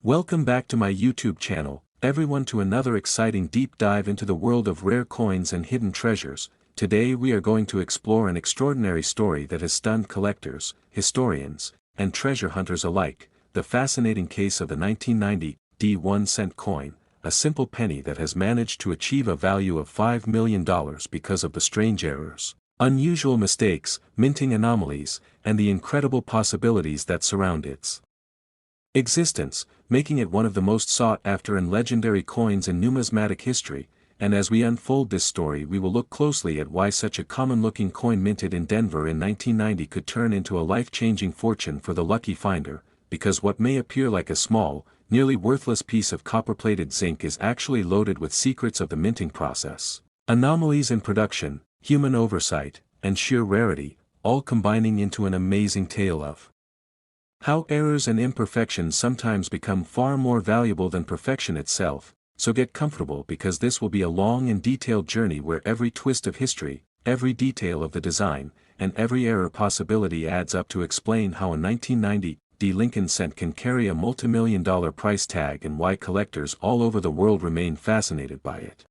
Welcome back to my YouTube channel, everyone, to another exciting deep dive into the world of rare coins and hidden treasures. Today we are going to explore an extraordinary story that has stunned collectors, historians, and treasure hunters alike, the fascinating case of the 1990 1-cent coin, a simple penny that has managed to achieve a value of $5 million because of the strange errors, unusual mistakes, minting anomalies, and the incredible possibilities that surround its existence, making it one of the most sought-after and legendary coins in numismatic history. And as we unfold this story, we will look closely at why such a common-looking coin minted in Denver in 1990 could turn into a life-changing fortune for the lucky finder, because what may appear like a small, nearly worthless piece of copper-plated zinc is actually loaded with secrets of the minting process, anomalies in production, human oversight, and sheer rarity, all combining into an amazing tale of how errors and imperfections sometimes become far more valuable than perfection itself. So get comfortable, because this will be a long and detailed journey where every twist of history, every detail of the design, and every error possibility adds up to explain how a 1990 Lincoln cent can carry a multi-million-dollar price tag and why collectors all over the world remain fascinated by it.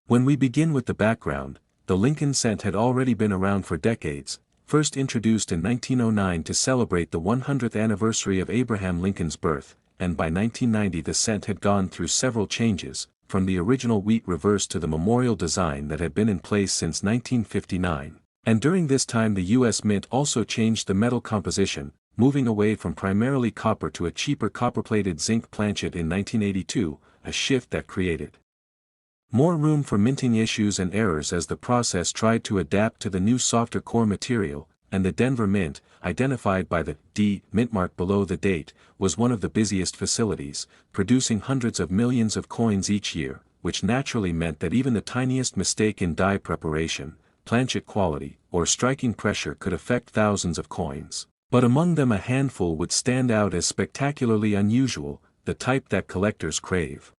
When we begin with the background, the Lincoln cent had already been around for decades, first introduced in 1909 to celebrate the 100th anniversary of Abraham Lincoln's birth, and by 1990 the cent had gone through several changes, from the original wheat reverse to the memorial design that had been in place since 1959. And during this time the U.S. Mint also changed the metal composition, moving away from primarily copper to a cheaper copper-plated zinc planchet in 1982, a shift that created more room for minting issues and errors as the process tried to adapt to the new softer core material. And the Denver Mint, identified by the D mint mark below the date, was one of the busiest facilities, producing hundreds of millions of coins each year, which naturally meant that even the tiniest mistake in die preparation, planchet quality, or striking pressure could affect thousands of coins. But among them a handful would stand out as spectacularly unusual, the type that collectors crave.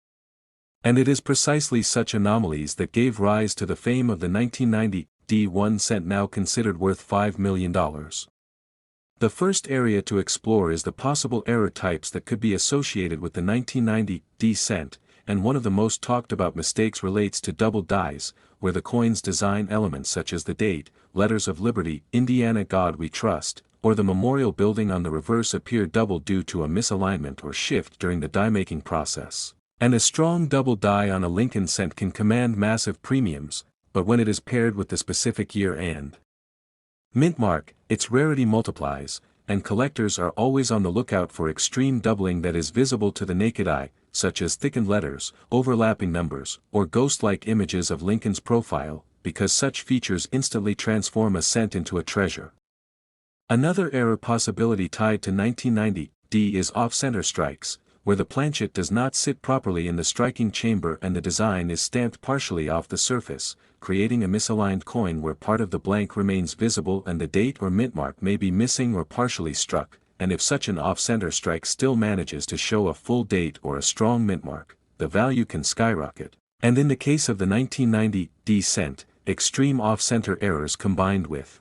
And it is precisely such anomalies that gave rise to the fame of the 1990 1 cent, now considered worth $5 million. The first area to explore is the possible error types that could be associated with the 1990 cent, and one of the most talked about mistakes relates to double dies, where the coin's design elements such as the date, letters of liberty, Indiana God We Trust, or the memorial building on the reverse appear double due to a misalignment or shift during the die-making process. And a strong double die on a Lincoln cent can command massive premiums, but when it is paired with the specific year and mint mark, its rarity multiplies, and collectors are always on the lookout for extreme doubling that is visible to the naked eye, such as thickened letters, overlapping numbers, or ghost-like images of Lincoln's profile, because such features instantly transform a cent into a treasure. Another error possibility tied to 1990 is off-center strikes, where the planchet does not sit properly in the striking chamber and the design is stamped partially off the surface, creating a misaligned coin where part of the blank remains visible and the date or mint mark may be missing or partially struck. And if such an off-center strike still manages to show a full date or a strong mint mark, the value can skyrocket. And in the case of the 1990 cent, extreme off-center errors combined with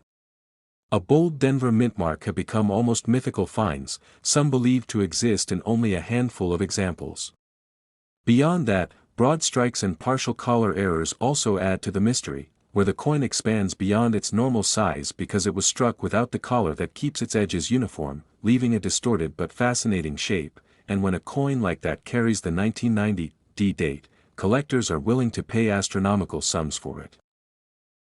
a bold Denver mint mark have become almost mythical finds, some believed to exist in only a handful of examples. Beyond that, broad strikes and partial collar errors also add to the mystery, where the coin expands beyond its normal size because it was struck without the collar that keeps its edges uniform, leaving a distorted but fascinating shape. And when a coin like that carries the 1990 date, collectors are willing to pay astronomical sums for it.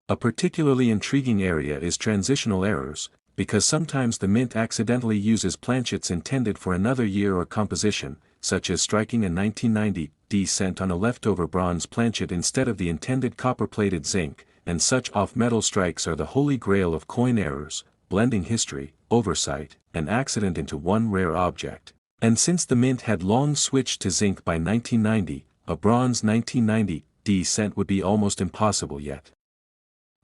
A particularly intriguing area is transitional errors, because sometimes the mint accidentally uses planchets intended for another year or composition, such as striking a 1990 cent on a leftover bronze planchet instead of the intended copper-plated zinc, and such off-metal strikes are the holy grail of coin errors, blending history, oversight, and accident into one rare object. And since the mint had long switched to zinc by 1990, a bronze 1990 cent would be almost impossible yet.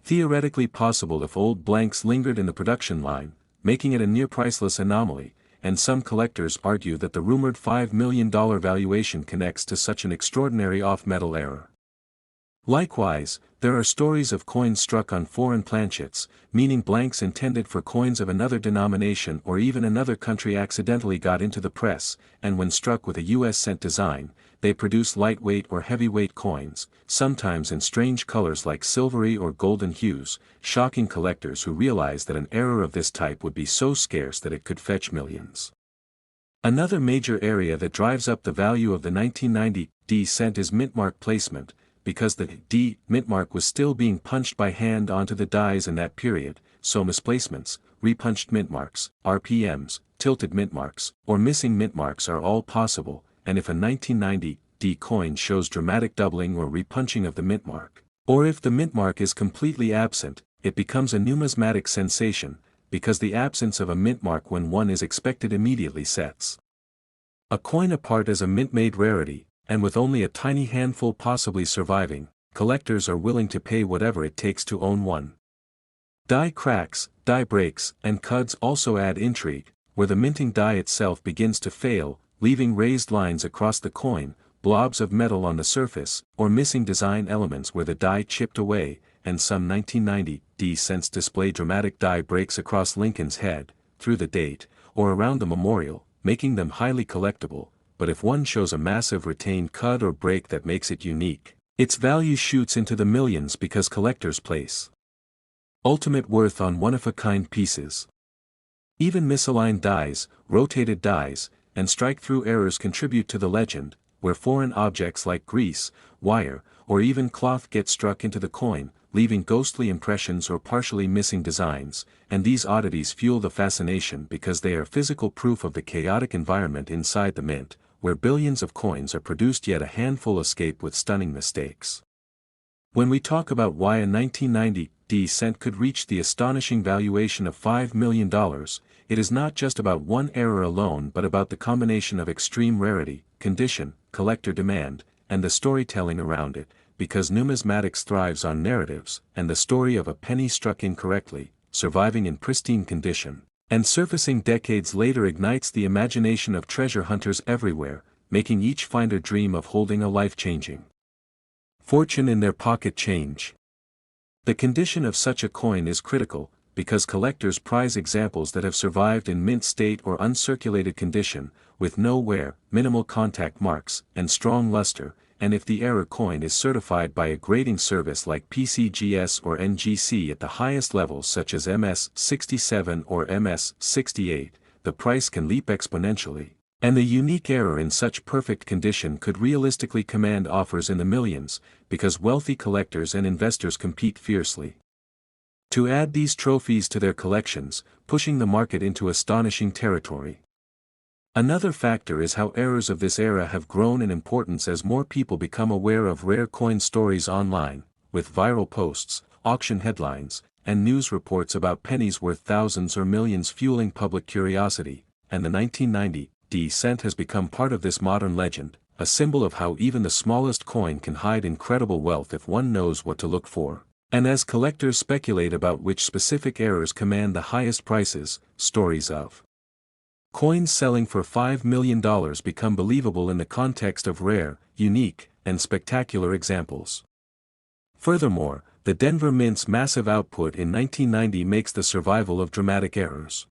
Theoretically possible if old blanks lingered in the production line, making it a near-priceless anomaly, and some collectors argue that the rumored $5 million valuation connects to such an extraordinary off-metal error. Likewise, there are stories of coins struck on foreign planchets, meaning blanks intended for coins of another denomination or even another country accidentally got into the press, and when struck with a US cent design, they produce lightweight or heavyweight coins, sometimes in strange colors like silvery or golden hues, shocking collectors who realize that an error of this type would be so scarce that it could fetch millions. Another major area that drives up the value of the 1990 D cent is mintmark placement, because the D mintmark was still being punched by hand onto the dies in that period, so misplacements, repunched mintmarks, RPMs, tilted mintmarks, or missing mintmarks are all possible, and if a 1990 D coin shows dramatic doubling or repunching of the mintmark, or if the mintmark is completely absent, it becomes a numismatic sensation, because the absence of a mintmark when one is expected immediately sets a coin apart as a mint-made rarity, and with only a tiny handful possibly surviving, collectors are willing to pay whatever it takes to own one. Die cracks, die breaks, and cuds also add intrigue, where the minting die itself begins to fail, leaving raised lines across the coin, blobs of metal on the surface, or missing design elements where the die chipped away, and some 1990 D cents display dramatic die breaks across Lincoln's head, through the date, or around the memorial, making them highly collectible, but if one shows a massive retained cud or break that makes it unique, its value shoots into the millions because collectors place ultimate worth on one-of-a-kind pieces. Even misaligned dies, rotated dies, and strike-through errors contribute to the legend, where foreign objects like grease, wire, or even cloth get struck into the coin, leaving ghostly impressions or partially missing designs, and these oddities fuel the fascination because they are physical proof of the chaotic environment inside the mint, where billions of coins are produced yet a handful escape with stunning mistakes. When we talk about why a 1990 D cent could reach the astonishing valuation of $5 million, it is not just about one error alone but about the combination of extreme rarity, condition, collector demand, and the storytelling around it, because numismatics thrives on narratives, and the story of a penny struck incorrectly, surviving in pristine condition, and surfacing decades later ignites the imagination of treasure hunters everywhere, making each finder dream of holding a life-changing fortune in their pocket change. The condition of such a coin is critical, because collectors prize examples that have survived in mint state or uncirculated condition, with no wear, minimal contact marks, and strong luster, and if the error coin is certified by a grading service like PCGS or NGC at the highest levels such as MS67 or MS68, the price can leap exponentially, and the unique error in such perfect condition could realistically command offers in the millions, because wealthy collectors and investors compete fiercely to add these trophies to their collections, pushing the market into astonishing territory. Another factor is how errors of this era have grown in importance as more people become aware of rare coin stories online, with viral posts, auction headlines, and news reports about pennies worth thousands or millions fueling public curiosity, and the 1990 D cent has become part of this modern legend, a symbol of how even the smallest coin can hide incredible wealth if one knows what to look for. And as collectors speculate about which specific errors command the highest prices, stories of coins selling for $5 million become believable in the context of rare, unique, and spectacular examples. Furthermore, the Denver Mint's massive output in 1990 makes the survival of dramatic errors.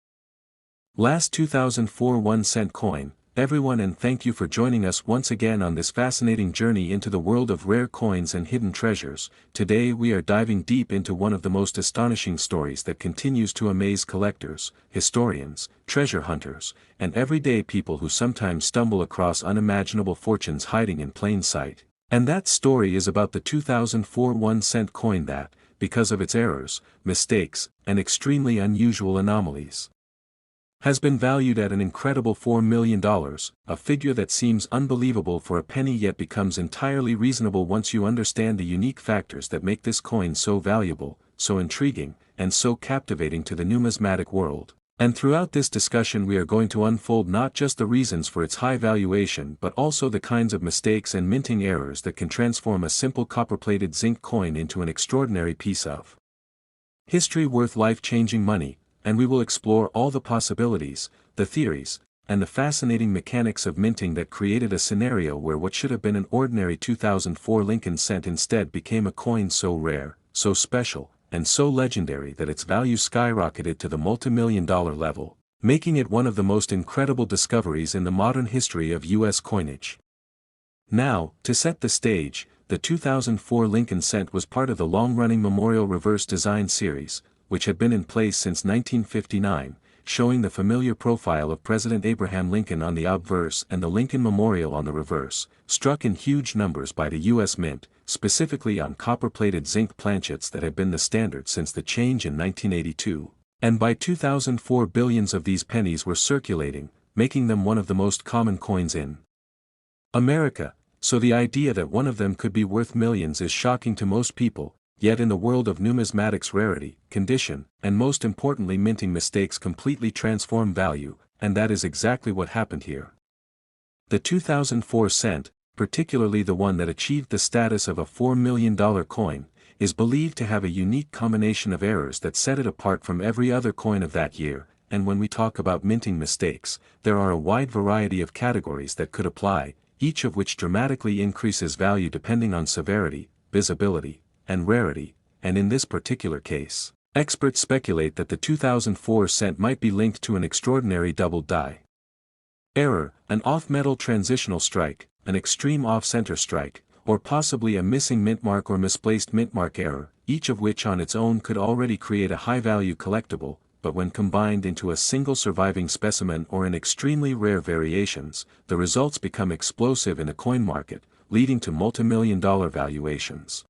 Last 2004 1-cent coin, everyone, and thank you for joining us once again on this fascinating journey into the world of rare coins and hidden treasures. Today we are diving deep into one of the most astonishing stories that continues to amaze collectors, historians, treasure hunters, and everyday people who sometimes stumble across unimaginable fortunes hiding in plain sight. And that story is about the 2004 1-cent coin that, because of its errors, mistakes, and extremely unusual anomalies, has been valued at an incredible $4 million, a figure that seems unbelievable for a penny yet becomes entirely reasonable once you understand the unique factors that make this coin so valuable, so intriguing, and so captivating to the numismatic world. And throughout this discussion we are going to unfold not just the reasons for its high valuation but also the kinds of mistakes and minting errors that can transform a simple copper-plated zinc coin into an extraordinary piece of history worth life-changing money. And we will explore all the possibilities, the theories, and the fascinating mechanics of minting that created a scenario where what should have been an ordinary 2004 Lincoln cent instead became a coin so rare, so special, and so legendary that its value skyrocketed to the multi-million-dollar level, making it one of the most incredible discoveries in the modern history of U.S. coinage. Now, to set the stage, the 2004 Lincoln cent was part of the long-running Memorial Reverse Design series, which had been in place since 1959, showing the familiar profile of President Abraham Lincoln on the obverse and the Lincoln Memorial on the reverse, struck in huge numbers by the U.S. Mint, specifically on copper-plated zinc planchets that had been the standard since the change in 1982. And by 2004 billions of these pennies were circulating, making them one of the most common coins in America, so the idea that one of them could be worth millions is shocking to most people, yet in the world of numismatics rarity, condition, and most importantly minting mistakes completely transform value, and that is exactly what happened here. The 2004 cent, particularly the one that achieved the status of a $4 million coin, is believed to have a unique combination of errors that set it apart from every other coin of that year, and when we talk about minting mistakes, there are a wide variety of categories that could apply, each of which dramatically increases value depending on severity, visibility, and rarity, and in this particular case, experts speculate that the 2004 cent might be linked to an extraordinary doubled die error, an off-metal transitional strike, an extreme off-center strike, or possibly a missing mint mark or misplaced mint mark error, each of which on its own could already create a high-value collectible, but when combined into a single surviving specimen or in extremely rare variations, the results become explosive in the coin market, leading to multi-million-dollar valuations.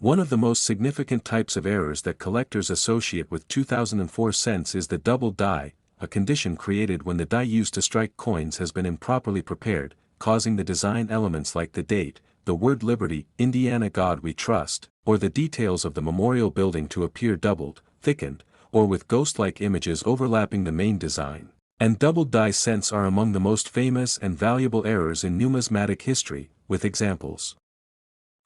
One of the most significant types of errors that collectors associate with 2004 cents is the double die, a condition created when the die used to strike coins has been improperly prepared, causing the design elements like the date, the word Liberty, Indiana God We Trust, or the details of the memorial building to appear doubled, thickened, or with ghost-like images overlapping the main design. And doubled die cents are among the most famous and valuable errors in numismatic history, with examples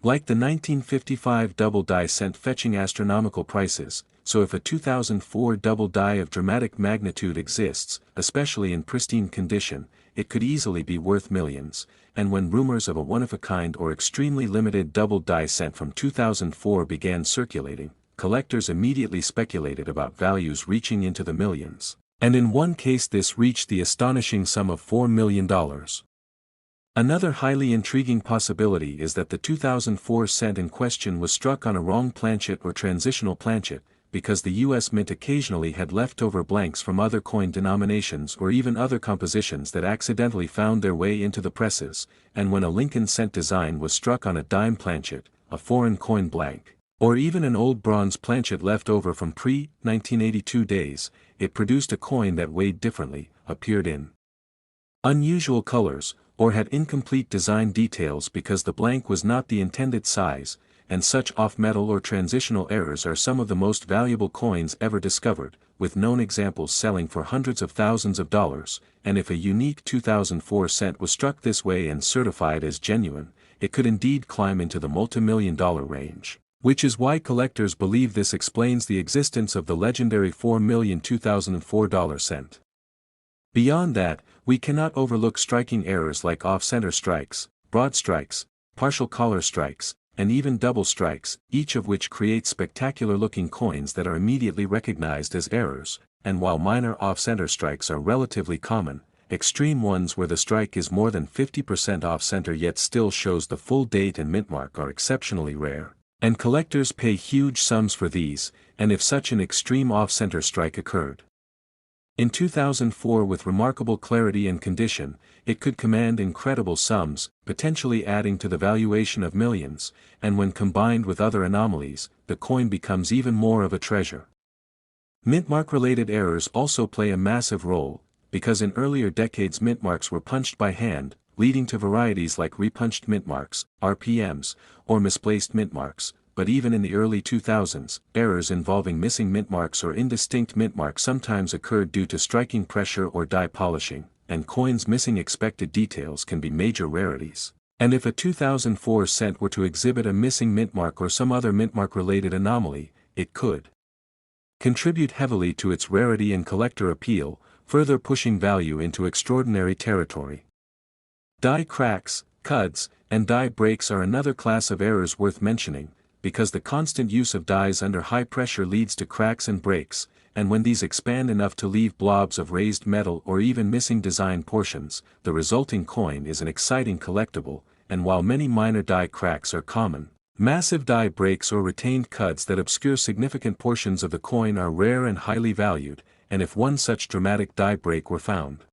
like the 1955 double die cent fetching astronomical prices, so if a 2004 double die of dramatic magnitude exists, especially in pristine condition, it could easily be worth millions, and when rumors of a one-of-a-kind or extremely limited double die cent from 2004 began circulating, collectors immediately speculated about values reaching into the millions, and in one case this reached the astonishing sum of $4 million. Another highly intriguing possibility is that the 2004 cent in question was struck on a wrong planchet or transitional planchet, because the U.S. Mint occasionally had leftover blanks from other coin denominations or even other compositions that accidentally found their way into the presses, and when a Lincoln cent design was struck on a dime planchet, a foreign coin blank, or even an old bronze planchet left over from pre-1982 days, it produced a coin that weighed differently, appeared in unusual colors, or had incomplete design details because the blank was not the intended size, and such off-metal or transitional errors are some of the most valuable coins ever discovered, with known examples selling for hundreds of thousands of dollars, and if a unique 2004 cent was struck this way and certified as genuine, it could indeed climb into the multi-million-dollar range, which is why collectors believe this explains the existence of the legendary $4 million 2004 cent. Beyond that, we cannot overlook striking errors like off-center strikes, broad strikes, partial collar strikes, and even double strikes, each of which creates spectacular-looking coins that are immediately recognized as errors, and while minor off-center strikes are relatively common, extreme ones where the strike is more than 50% off-center yet still shows the full date and mint mark are exceptionally rare, and collectors pay huge sums for these, and if such an extreme off-center strike occurred in 2004 with remarkable clarity and condition, it could command incredible sums, potentially adding to the valuation of millions, and when combined with other anomalies, the coin becomes even more of a treasure. Mintmark-related errors also play a massive role, because in earlier decades mintmarks were punched by hand, leading to varieties like repunched mintmarks, RPMs, or misplaced mintmarks. But even in the early 2000s, errors involving missing mintmarks or indistinct mintmarks sometimes occurred due to striking pressure or die polishing, and coins missing expected details can be major rarities. And if a 2004 cent were to exhibit a missing mintmark or some other mintmark-related anomaly, it could contribute heavily to its rarity and collector appeal, further pushing value into extraordinary territory. Die cracks, cuds, and die breaks are another class of errors worth mentioning, because the constant use of dies under high pressure leads to cracks and breaks, and when these expand enough to leave blobs of raised metal or even missing design portions, the resulting coin is an exciting collectible, and while many minor die cracks are common, massive die breaks or retained cuds that obscure significant portions of the coin are rare and highly valued, and if one such dramatic die break were found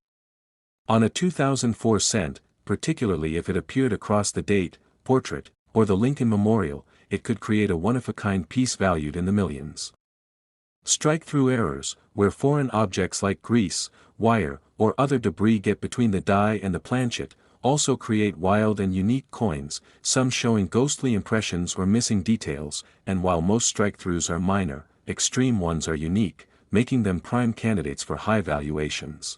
on a 2004 cent, particularly if it appeared across the date, portrait, or the Lincoln Memorial, it could create a one-of-a-kind piece valued in the millions. Strike-through errors, where foreign objects like grease, wire, or other debris get between the die and the planchet, also create wild and unique coins, some showing ghostly impressions or missing details, and while most strike-throughs are minor, extreme ones are unique, making them prime candidates for high valuations.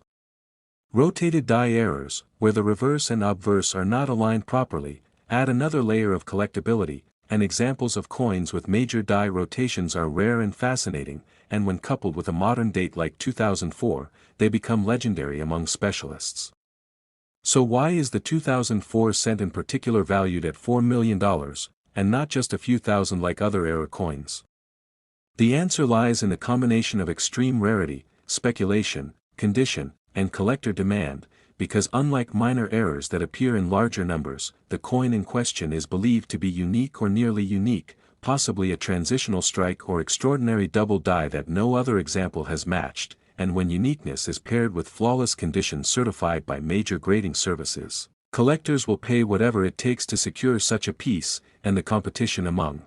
Rotated die errors, where the reverse and obverse are not aligned properly, add another layer of collectability, and examples of coins with major die rotations are rare and fascinating, and when coupled with a modern date like 2004, they become legendary among specialists. So why is the 2004 cent in particular valued at $4 million, and not just a few thousand like other era coins? The answer lies in the combination of extreme rarity, speculation, condition, and collector demand, because unlike minor errors that appear in larger numbers, the coin in question is believed to be unique or nearly unique, possibly a transitional strike or extraordinary double die that no other example has matched, and when uniqueness is paired with flawless condition certified by major grading services, collectors will pay whatever it takes to secure such a piece, and the competition among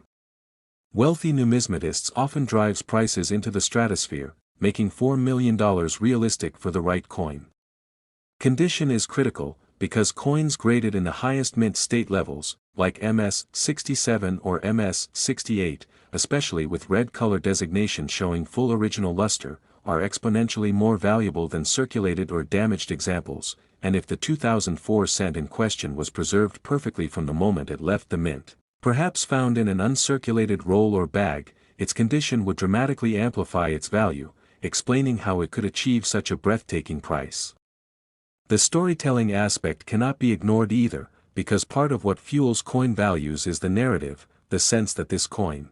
wealthy numismatists often drives prices into the stratosphere, making $4 million realistic for the right coin. Condition is critical, because coins graded in the highest mint state levels, like MS-67 or MS-68, especially with red color designation showing full original luster, are exponentially more valuable than circulated or damaged examples, and if the 2004 cent in question was preserved perfectly from the moment it left the mint, perhaps found in an uncirculated roll or bag, its condition would dramatically amplify its value, explaining how it could achieve such a breathtaking price. The storytelling aspect cannot be ignored either, because part of what fuels coin values is the narrative, the sense that this coin